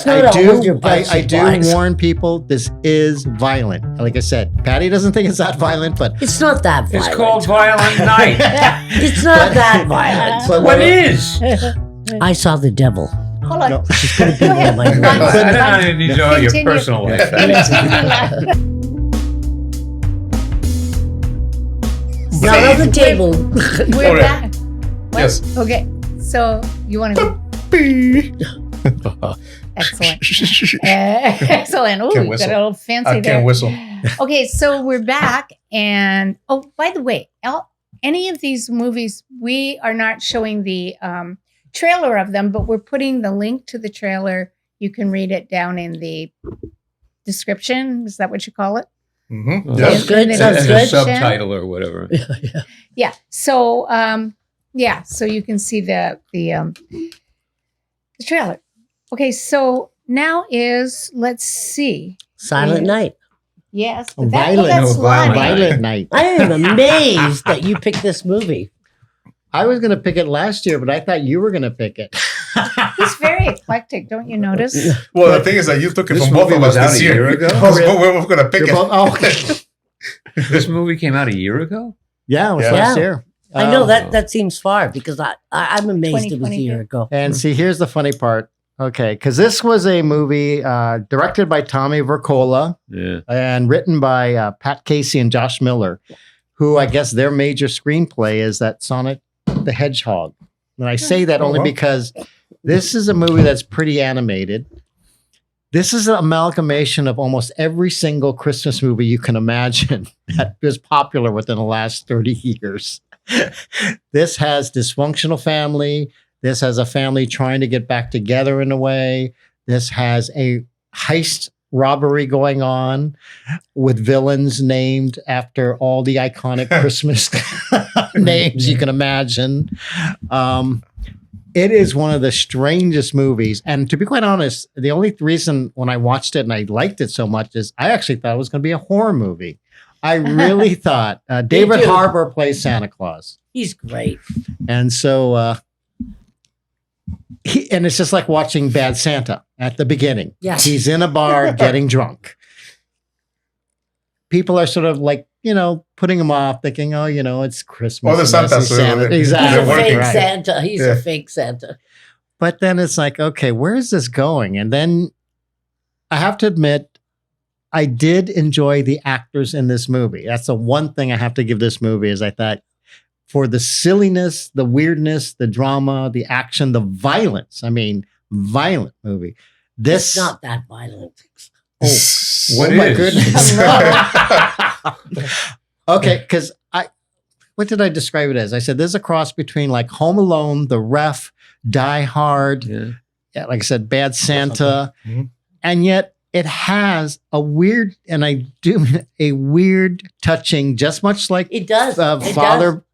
I do warn people, this is violent. Like I said, Patty doesn't think it's that violent, but it's not that violent. It's called Violent Night. It's not that violent. But what is? I saw the devil. Hold on. No. She's going to be ahead. my girl. I don't need to know your Continue. personal life. Not on the table. We're back. What? Yes. Okay. So you want to go? Excellent. Excellent. Ooh, Can you got whistle. a little fancy I there. can whistle. Okay, so we're back. And by the way, any of these movies, we are not showing the trailer of them, but we're putting the link to the trailer. You can read it down in the description. Is that what you call it? Mm-hmm. Sounds Yes. good. As Sounds As a good. subtitle or whatever. Yeah. So, so you can see the trailer. Okay, so now let's see. Silent Night. Yes, Oh, but Violent. that's No, Lonnie. Violent Night. I am amazed that you picked this movie. I was going to pick it last year, but I thought you were going to pick it. He's very eclectic, don't you notice? Well, the thing is that you took it This from both movie of us was out this a year. year ago? We're going to pick You're it. both- oh, okay. This movie came out a year ago? Yeah, it was Yeah. last Yeah. year. I know Um, that seems far because I'm amazed it was a year ago. And see, here's the funny part. Okay, because this was a movie directed by Tommy Vercola Yeah. and written by Pat Casey and Josh Miller, who I guess their major screenplay is that Sonic the Hedgehog. And I say that only wow. because this is a movie that's pretty animated. This is an amalgamation of almost every single Christmas movie you can imagine that was popular within the last 30 years. This has dysfunctional family. This has a family trying to get back together in a way. This has a heist robbery going on with villains named after all the iconic Christmas names you can imagine. It is one of the strangest movies. And to be quite honest, the only reason when I watched it and I liked it so much is I actually thought it was going to be a horror movie. I really thought David too. Harbour plays Santa Claus. He's great. And so, and it's just like watching Bad Santa at the beginning. Yeah. He's in a bar getting drunk. People are sort of like, putting him off, thinking, oh, it's Christmas. Oh, the and I Santa's see Santa. they're He's Exactly. a working, fake right. Santa. He's Yeah. a fake Santa. But then it's like, okay, where is this going? And then I have to admit, I did enjoy the actors in this movie. That's the one thing I have to give this movie is I thought for the silliness, the weirdness, the drama, the action, the violence. I mean, violent movie. This It's not that violent. What my is? goodness. Okay, because what did I describe it as? I said there's a cross between like Home Alone, The Ref, Die Hard, Yeah. like I said, Bad Santa, Mhm. and yet it has a weird, touching, just much like It does. It Father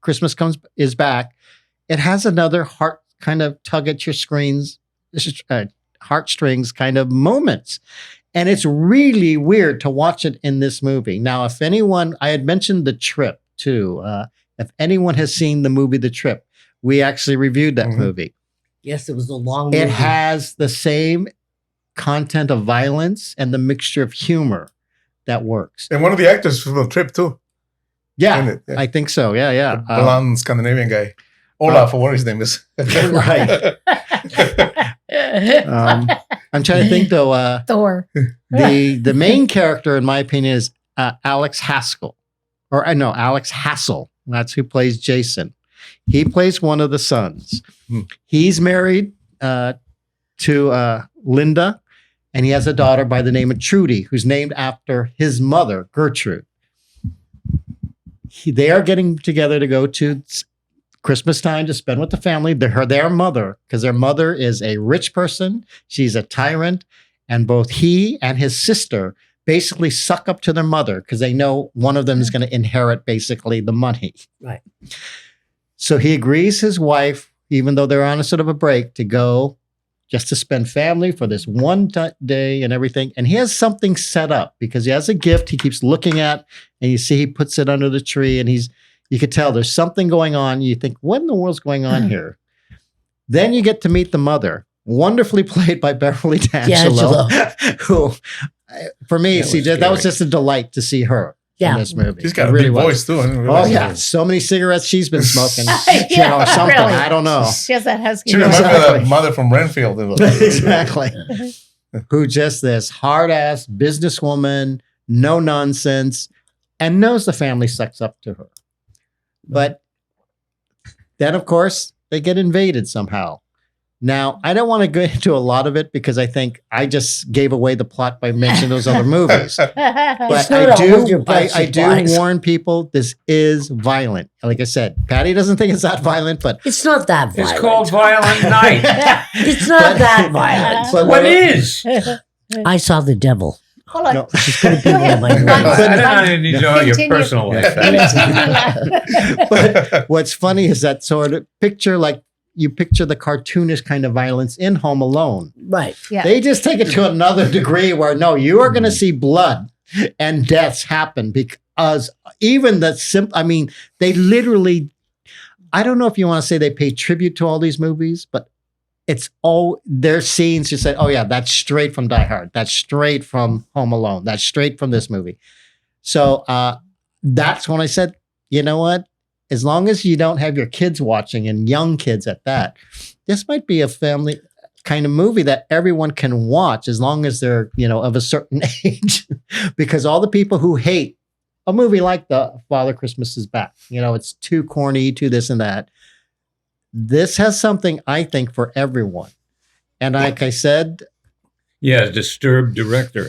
Christmas is back. It has another heart kind of tug at your heartstrings kind of moments. And it's really weird to watch it in this movie. Now, if anyone, I had mentioned The Trip too. If anyone has seen the movie The Trip, we actually reviewed that Mhm. movie. Yes, it was a long movie. It has the same content of violence and the mixture of humor that works. And one of the actors from the trip, too. Yeah, Isn't it? Yeah. I think so. Yeah. The blonde Scandinavian guy. Olaf, or what his name is. Right. I'm trying to think though. Thor. The main character, in my opinion, is Alex Haskell, Alex Hassel. That's who plays Jason. He plays one of the sons. He's married to Linda, and he has a daughter by the name of Trudy, who's named after his mother, Gertrude. They are getting together to go to Christmas time to spend with the family. Their mother, because their mother is a rich person. She's a tyrant. And both he and his sister basically suck up to their mother because they know one of them is going to inherit basically the money. Right. So he agrees his wife, even though they're on a sort of a break, to go just to spend family for this one day and everything. And he has something set up because he has a gift he keeps looking at, and you see he puts it under the tree, and you could tell there's something going on. You think, what in the world's going on here? Then you get to meet the mother, wonderfully played by Beverly D'Angelo, who, for me, that was just a delight to see her in this movie. She's got It a really big was. voice too. I didn't Oh realize yeah, that. so many cigarettes she's been smoking, Yeah, or something. really. I don't know. She has that husky She voice. reminds me of Exactly. the mother from Renfield. Exactly. Who just this hard ass businesswoman, no nonsense, and knows the family sucks up to her. But then, of course, they get invaded somehow. Now, I don't want to go into a lot of it because I think I just gave away the plot by mentioning those other movies. But It's not I always your do, best I do advice. warn people: this is violent. Like I said, Patty doesn't think it's that violent, but It's not that violent. It's called Violent Night. It's not that violent. but What is? I saw the devil. Hold on. No. She's going to be Go one ahead. of my I don't need to know your Continue. personal life. Continue. but what's funny is that sort of picture, like you picture the cartoonish kind of violence in Home Alone. Right. Yeah. They just take it to another degree where no, you are going to see blood and deaths happen because even they literally, I don't know if you want to say they pay tribute to all these movies, but it's all their scenes. You say, oh yeah, that's straight from Die Hard. That's straight from Home Alone. That's straight from this movie. So that's when I said, you know what? As long as you don't have your kids watching and young kids at that, this might be a family kind of movie that everyone can watch as long as they're, of a certain age. Because all the people who hate a movie like The Father Christmas is Back, it's too corny, too this and that. This has something, I think, for everyone. And like I said, Yeah, disturbed director.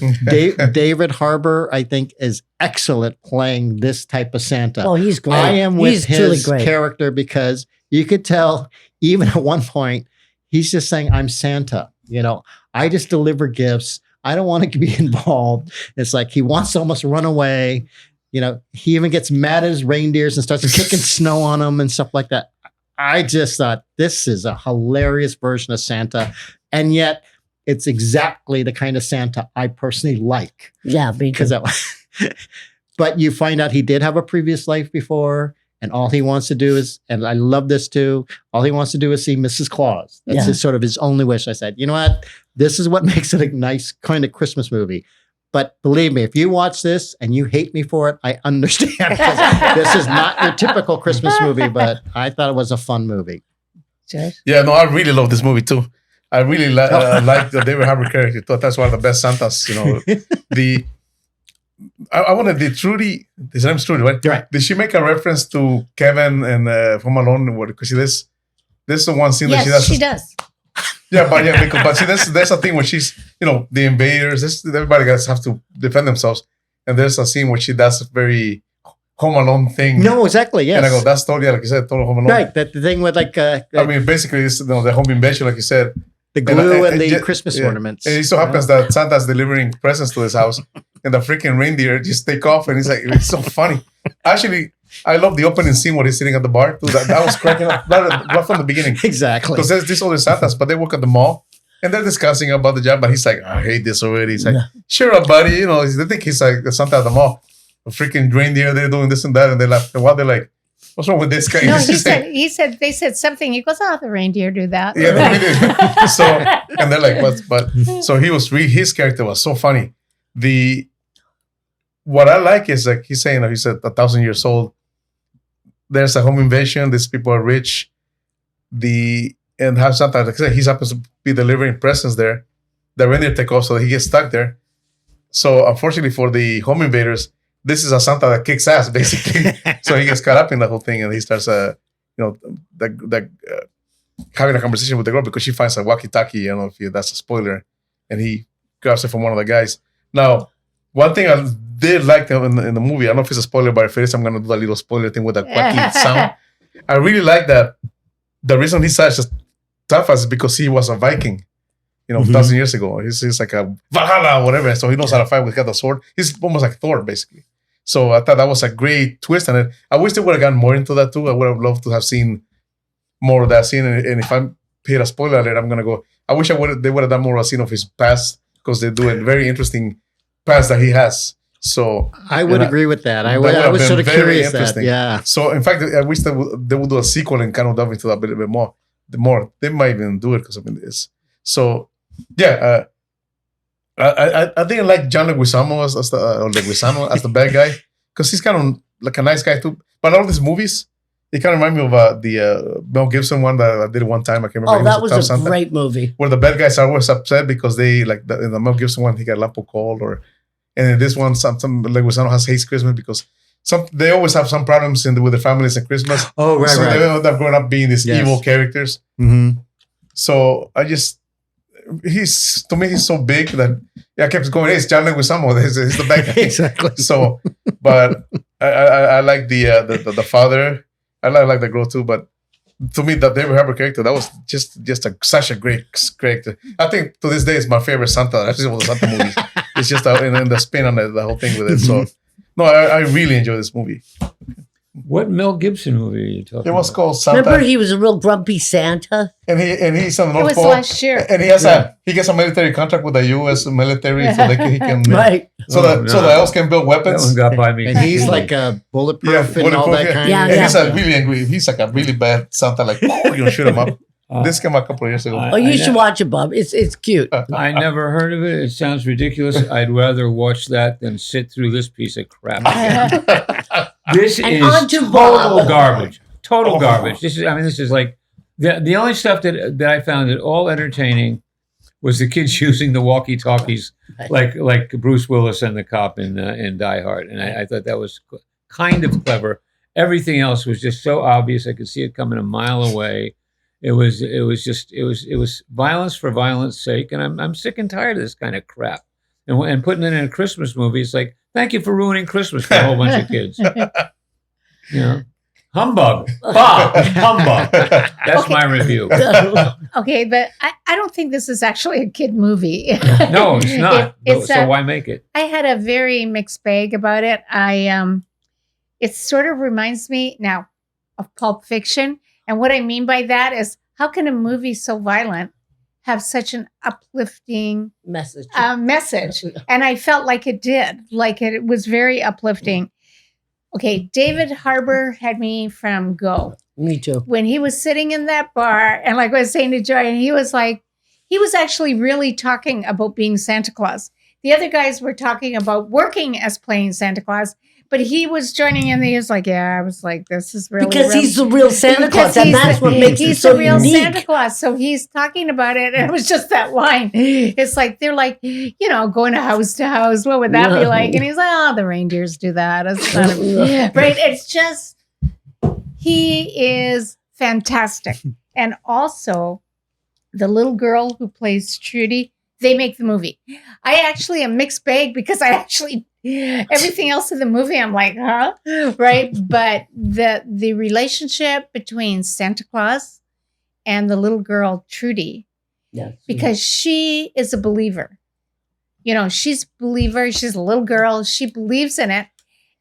David Harbour, I think, is excellent playing this type of Santa. Oh, he's great. I am with he's truly his great. character because you could tell, even at one point, he's just saying, I'm Santa. I just deliver gifts. I don't want to be involved. It's like he wants to almost run away. He even gets mad at his reindeers and starts kicking snow on them and stuff like that. I just thought this is a hilarious version of Santa. And yet it's exactly the kind of Santa I personally like. Yeah, because But you find out he did have a previous life before, and all he wants to do is, and I love this too, all he wants to do is see Mrs. Claus. That's his only wish. I said, you know what? This is what makes it a nice kind of Christmas movie. But believe me, if you watch this and you hate me for it, I understand. 'Cause this is not your typical Christmas movie, but I thought it was a fun movie. Yeah, no, I really love this movie too. I really like the David Harbour character. Thought that's one of the best Santas. I wanted the Trudy. His name's Trudy, right? Right. Did she make a reference to Kevin and Home Alone? Because this is the one scene that Yes, she she does. Yeah, but see, there's a thing where she's, the invaders. Everybody guys have to defend themselves, and there's a scene where she does a very Home Alone thing. No, exactly. Yes. And I go, that's totally, like you said, total Home Alone. Right. That the thing with I mean, basically, it's, the home invasion, like you said. the glue and the just- Christmas yeah. ornaments. And it so happens that Santa's delivering presents to his house, and the freaking reindeer just take off, and it's so funny. Actually, I love the opening scene where he's sitting at the bar too. That was cracking up right from the beginning. Exactly. Because there's these other Santas, but they work at the mall, and they're discussing about the job. But he's like, I hate this already. He's like, sure, buddy. They think he's like the Santa at the mall. A freaking reindeer, they're doing this and that, and they laugh. And while they're like, what's wrong with this guy? No, He's like, they said something. He goes, oh, the reindeer do that. yeah, they did. So, and they're like, but so his character was so funny. What I like is like he's saying, he's 1,000 years old. There's a home invasion. These people are rich. And have Santa, like I said, he's happens to be delivering presents there. The reindeer take off, so he gets stuck there. So unfortunately for the home invaders, this is a Santa that kicks ass, basically. So he gets caught up in the whole thing, and he starts, having a conversation with the girl because she finds a walkie-talkie. I don't know if that's a spoiler, and he grabs it from one of the guys. Now, one thing I did like in the movie, I don't know if it's a spoiler, but if it is, I'm going to do a little spoiler thing with that quacky sound. I really like that. The reason he's such a tough as is because he was a Viking, 1,000 years ago. He's like a Valhalla or whatever. So he knows how to fight with the sword. He's almost like Thor, basically. So I thought that was a great twist. And I wish they would have gotten more into that too. I would have loved to have seen more of that scene. And if I'm paid a spoiler alert, I'm going to go, I wish they would have done more of a scene of his past because they do a very interesting past that he has. So I would agree with that. I would have was been sort of very curious that. interesting. Yeah. So in fact, I wish they would do a sequel and kind of delve into that a little bit more. They might even do it because it's So yeah, I think I like John Leguizamo as the or Leguizamo as the bad guy because he's kind of like a nice guy too. But all these movies, it kind of remind me of the Mel Gibson one that I did one time. I can't remember. Oh, that was a great movie. Where the bad guys are always upset because they in the Mel Gibson one he got a lump of coal, and in this one some Leguizamo hates Christmas because they always have some problems with their families at Christmas. Oh, right, so right. they end up growing up being these evil characters. Mm-hmm. So he's so big that I kept going. Hey, it's John Leguizamo. He's the bad guy. Exactly. So, but I like the father. I like the girl too. But to me, the David Harbour character that was just such a great character. I think to this day it's my favorite Santa. That's just one of the Santa movies. It's just and the spin on the whole thing with it. So, no, I really enjoy this movie. What Mel Gibson movie are you talking It was about? called Santa. Remember, he was a real grumpy Santa. And he's on the It North was Pole. last year. And he gets a military contract with the U.S. military so he can Right. so the elves can build That weapons. one got by me. And he's like a bulletproof and all that kind Yeah, of. And he's a really angry. He's like a really bad Santa. Like you're gonna shoot him up. This came out a couple of years ago. Oh, you should watch it, Bob. It's cute. I never heard of it. It sounds ridiculous. I'd rather watch that than sit through this piece of crap. This And is on to total Bob. garbage. Total Oh. garbage. This is like the only stuff that I found at all entertaining was the kids using the walkie-talkies like Bruce Willis and the cop in Die Hard, and I thought that was kind of clever. Everything else was just so obvious. I could see it coming a mile away. It was violence for violence sake, and I'm sick and tired of this kind of crap. And putting it in a Christmas movie, it's like, thank you for ruining Christmas for a whole bunch of kids. You know, humbug, Bob, humbug. That's my review. Okay, but I don't think this is actually a kid movie. No, it's not. So why make it? I had a very mixed bag about it. It sort of reminds me now of Pulp Fiction. And what I mean by that is, how can a movie so violent have such an uplifting Message. message? And I felt like it did. Like it was very uplifting. Okay, David Harbour had me from go. Me too. When he was sitting in that bar, and like I was saying to Joy, and he was actually really talking about being Santa Claus. The other guys were talking about working as playing Santa Claus, but he was joining in. He was like, yeah, I was like, this is really Because real. he's the real Santa Because Claus, and that's what makes it he's so the real unique. Santa Claus. So he's talking about it, and it was just that line. It's like they're like, going house to house. What would that be like? And he's like, oh, the reindeers do that. It's not right. It's just he is fantastic, and also the little girl who plays Trudy. They make the movie. I actually am mixed bag because everything else in the movie, I'm like, huh? Right. But the relationship between Santa Claus and the little girl, Trudy, because she is a believer. She's a believer. She's a little girl. She believes in it.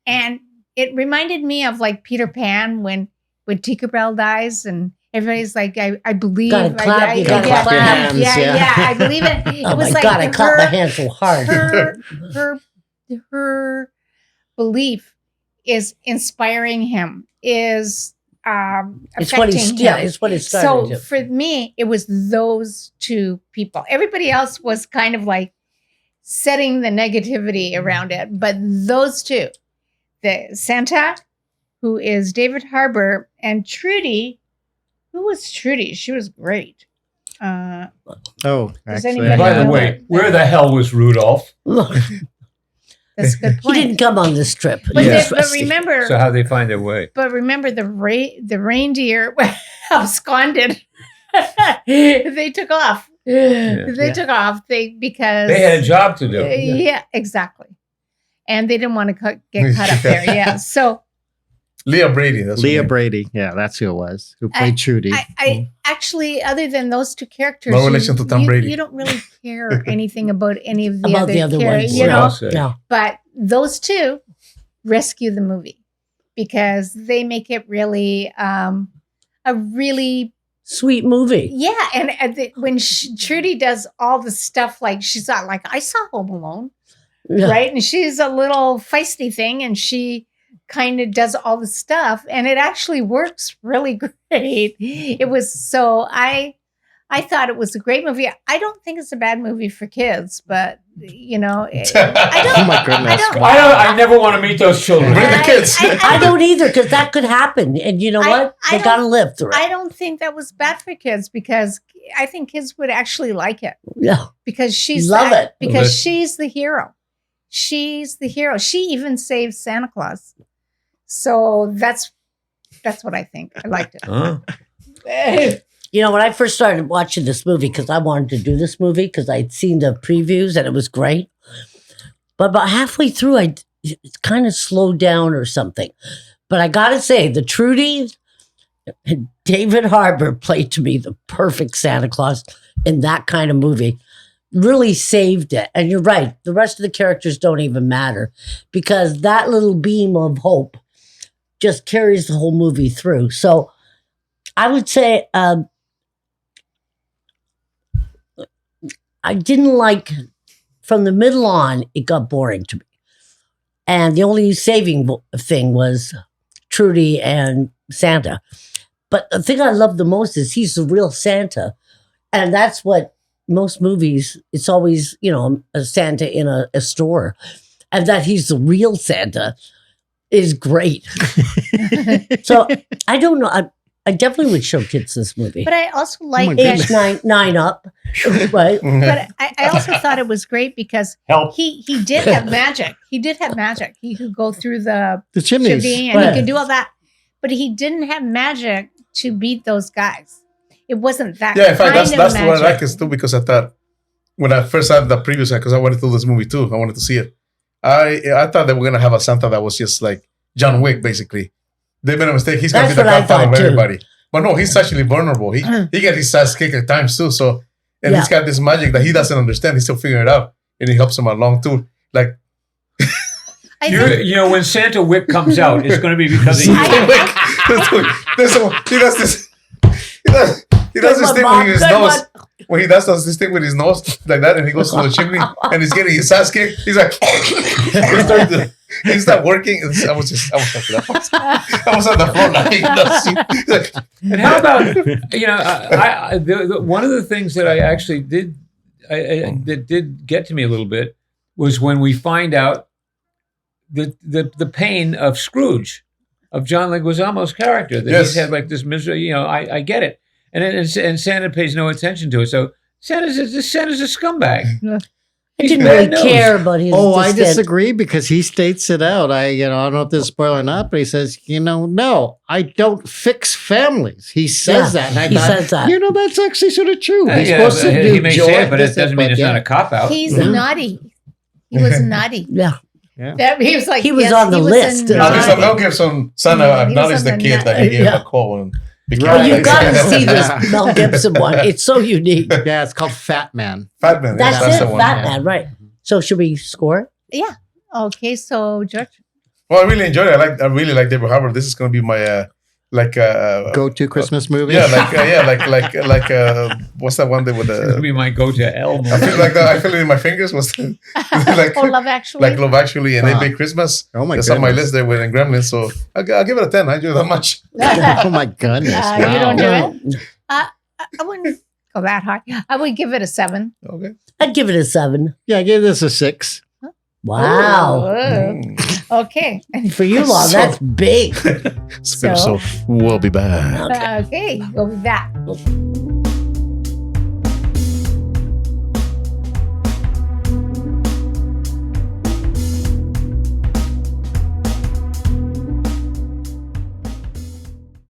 And it reminded me of like Peter Pan when Tinkerbell dies and everybody's like, I believe. Gotta clap, you gotta clap your hands, Yeah, I believe it. It Oh was my like God, I clapped my hands so hard. her belief is inspiring him, is It's what affecting he's, him. it's what it started. So for me, it was those two people. Everybody else was kind of like setting the negativity around it. But those two, the Santa, who is David Harbour, and Trudy, who was Trudy? She was great. Oh, Does actually. anybody By the know way, where the hell was Rudolph? That's a good He point. didn't come on this trip. But, Yeah. but remember, So how they find their way? the reindeer absconded. They took off. They took off. Because They had a job to do. Yeah, exactly. And they didn't want to get caught up there. Yeah. So Leah Brady. That's Leah her name. Brady. Yeah, that's who it was. Who played Trudy. I actually, other than those two characters, No relation to Tom Brady. You don't really care anything about any of the About other, the other ones. you What know. else? No. But those two rescue the movie because they make it really a really Sweet movie. yeah. And when Trudy does all the stuff, like she's not like, I saw Home Alone, Yeah. right? And she's a little feisty thing, and she kind of does all the stuff, and it actually works really great. It was so I I thought it was a great movie. I don't think it's a bad movie for kids, but I don't. Oh my goodness. I never want to meet those children. Bring the kids. I don't either, because that could happen. And you know what? I They don't- got to live through it. I don't think that was bad for kids because I think kids would actually like it Yeah. because she's Love it. because she's the hero. She's the hero. She even saved Santa Claus. So that's what I think. I liked it. Huh? You know, when I first started watching this movie, because I wanted to do this movie, because I'd seen the previews and it was great. But about halfway through, it kind of slowed down or something. But I got to say, the Trudy and David Harbour played to me the perfect Santa Claus in that kind of movie. Really saved it. And you're right. The rest of the characters don't even matter because that little beam of hope just carries the whole movie through. So I would say I didn't like, from the middle on, it got boring to me. And the only saving thing was Trudy and Santa. But the thing I love the most is he's the real Santa. And that's what most movies, it's always, a Santa in a store. And that he's the real Santa is great. So I don't know. I definitely would show kids this movie. But I also like my that. Age nine up, right? But I also thought it was great because Help. he did have magic. He did have magic. He could go through the chimneys. chimney and Right. he could do all that. But he didn't have magic to beat those guys. It wasn't that Yeah, in fact, kind that's of what magic. I like is too, because I thought when I first had the previous, because I wanted to do this movie too, I wanted to see it. I thought they were gonna have a Santa that was just like John Wick, basically. They made a mistake. He's gonna That's be the what I godfather of thought, too. everybody. But no, he's actually vulnerable. He gets his ass kicked at times too. So and he's got this magic that he doesn't understand. He's still figuring it out, and he helps him along too. Like I think When Santa Wick comes out, it's going to be because of you. he does this. He does this thing with his nose. When he does this thing with his nose like that, and he goes to the chimney, and he's getting his ass kicked. He's like, he's not working. I was on the floor like, he's like, And how about one of the things that I actually did that did get to me a little bit was when we find out the pain of Scrooge, of John Leguizamo's character, that he's had like this misery. I get it, and Santa pays no attention to it. So Santa's a scumbag. I didn't bad really news. care about his. I disagree because he states it out. I don't know if this is a spoiler or not, but he says, no, I don't fix families. He says that. And he says that. That's actually sort of true. He's Yeah, supposed to do he may joy, say it, but it this, doesn't mean it's not a cop out. he's naughty. He was naughty. Yeah. He was like He was yes, on the he was list. a at least naughty. I'll give some Santa He was acknowledge on the the kid nut. that he gave Yeah. a call and Well, you Right. got to see this Mel Gibson one. It's so unique. Yeah, it's called Fat Man. Fat Man. That's yes, it, the one. Fat yeah. Man, right? So should we score it? Yeah. Okay, so George. Well, I really enjoyed it. I really like David Harbour. This is going to be my Go-to Christmas movie. yeah, what's that one that with It's going to the be my go-to L movie. I feel like that. I feel it in my fingers. Was like Love Actually. like Love Actually and Ah. Big Christmas. Oh my It's on my goodness. list there with Gremlins. So I'll give it a 10. I enjoy it that much. Oh my goodness. You don't Wow. do it? I wouldn't go that high. I would give it a 7. Okay. I'd give it a 7. Yeah, I gave this a 6. Wow. Oh, okay. For you, Law, So- that's big. So we'll be back. Okay. Okay, go with that.